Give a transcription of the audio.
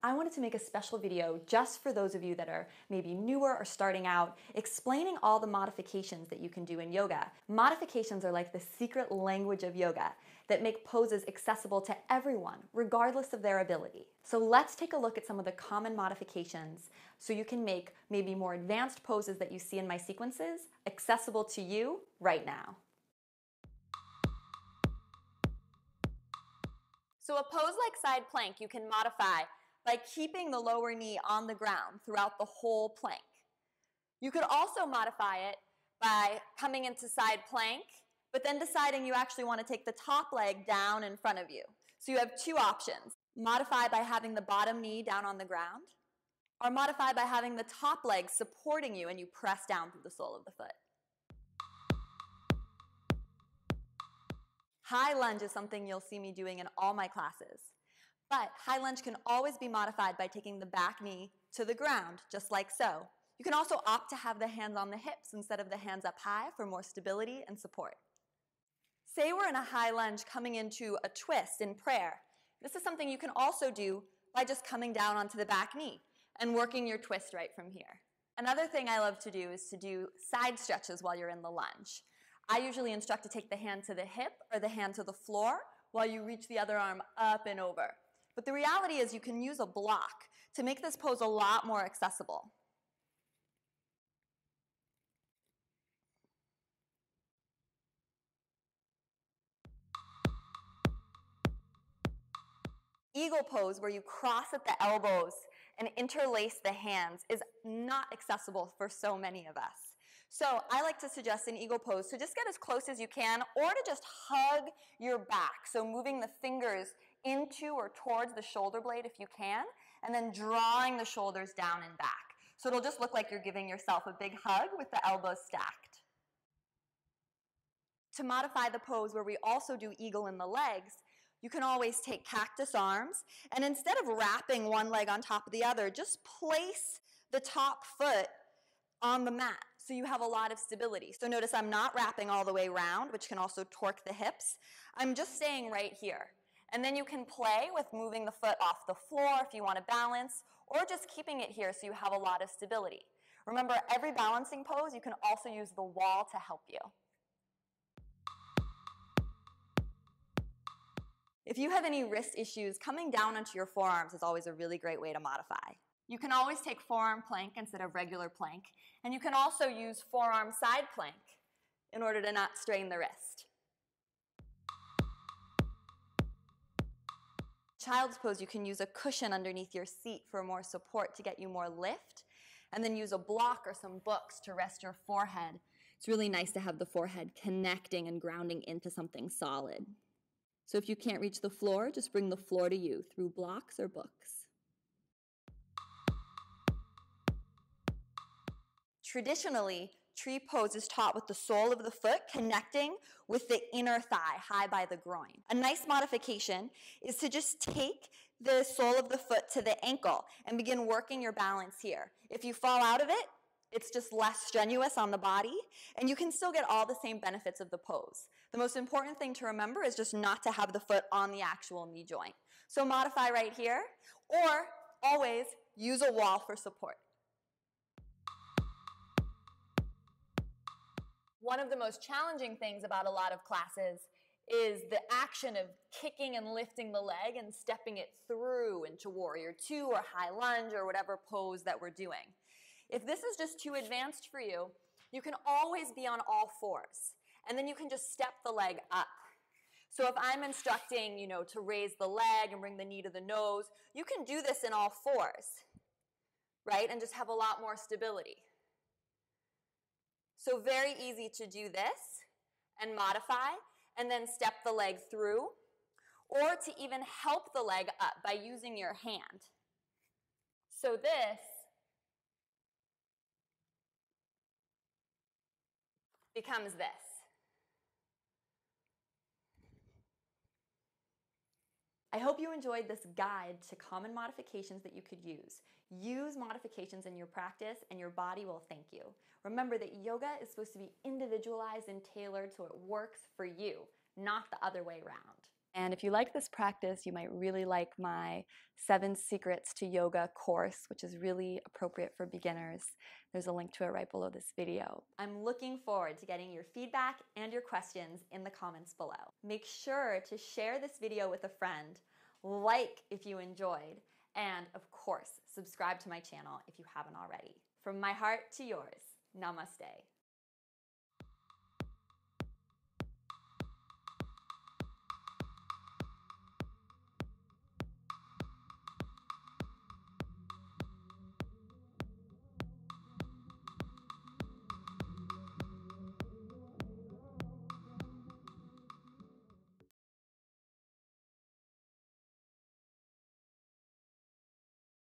I wanted to make a special video just for those of you that are maybe newer or starting out, explaining all the modifications that you can do in yoga. Modifications are like the secret language of yoga that make poses accessible to everyone, regardless of their ability. So let's take a look at some of the common modifications so you can make maybe more advanced poses that you see in my sequences accessible to you right now. So a pose like side plank you can modify by keeping the lower knee on the ground throughout the whole plank. You could also modify it by coming into side plank, but then deciding you actually want to take the top leg down in front of you. So you have two options. Modify by having the bottom knee down on the ground, or modify by having the top leg supporting you and you press down through the sole of the foot. High lunge is something you'll see me doing in all my classes. But high lunge can always be modified by taking the back knee to the ground, just like so. You can also opt to have the hands on the hips instead of the hands up high for more stability and support. Say we're in a high lunge coming into a twist in prayer. This is something you can also do by just coming down onto the back knee and working your twist right from here. Another thing I love to do is to do side stretches while you're in the lunge. I usually instruct to take the hand to the hip or the hand to the floor while you reach the other arm up and over. But the reality is you can use a block to make this pose a lot more accessible. Eagle pose, where you cross at the elbows and interlace the hands, is not accessible for so many of us. So I like to suggest in eagle pose to just get as close as you can, or to just hug your back. So moving the fingers into or towards the shoulder blade if you can, and then drawing the shoulders down and back. So it'll just look like you're giving yourself a big hug with the elbows stacked. To modify the pose where we also do eagle in the legs, you can always take cactus arms, and instead of wrapping one leg on top of the other, just place the top foot on the mat so you have a lot of stability. So notice I'm not wrapping all the way around, which can also torque the hips. I'm just staying right here. And then you can play with moving the foot off the floor if you want to balance, or just keeping it here so you have a lot of stability. Remember, every balancing pose, you can also use the wall to help you. If you have any wrist issues, coming down onto your forearms is always a really great way to modify. You can always take forearm plank instead of regular plank, and you can also use forearm side plank in order to not strain the wrist. Child's pose, you can use a cushion underneath your seat for more support to get you more lift, and then use a block or some books to rest your forehead. It's really nice to have the forehead connecting and grounding into something solid. So if you can't reach the floor, just bring the floor to you through blocks or books. Traditionally, tree pose is taught with the sole of the foot connecting with the inner thigh, high by the groin. A nice modification is to just take the sole of the foot to the ankle and begin working your balance here. If you fall out of it, it's just less strenuous on the body, and you can still get all the same benefits of the pose. The most important thing to remember is just not to have the foot on the actual knee joint. So modify right here, or always use a wall for support. One of the most challenging things about a lot of classes is the action of kicking and lifting the leg and stepping it through into warrior two or high lunge or whatever pose that we're doing. If this is just too advanced for you, you can always be on all fours, and then you can just step the leg up. So if I'm instructing, to raise the leg and bring the knee to the nose, you can do this in all fours, right? And just have a lot more stability. So very easy to do this and modify, and then step the leg through, or to even help the leg up by using your hand. So this becomes this. I hope you enjoyed this guide to common modifications that you could use. Use modifications in your practice and your body will thank you. Remember that yoga is supposed to be individualized and tailored so it works for you, not the other way around. And if you like this practice, you might really like my 7 Secrets to Yoga course, which is really appropriate for beginners. There's a link to it right below this video. I'm looking forward to getting your feedback and your questions in the comments below. Make sure to share this video with a friend, like if you enjoyed, and of course, subscribe to my channel if you haven't already. From my heart to yours, namaste.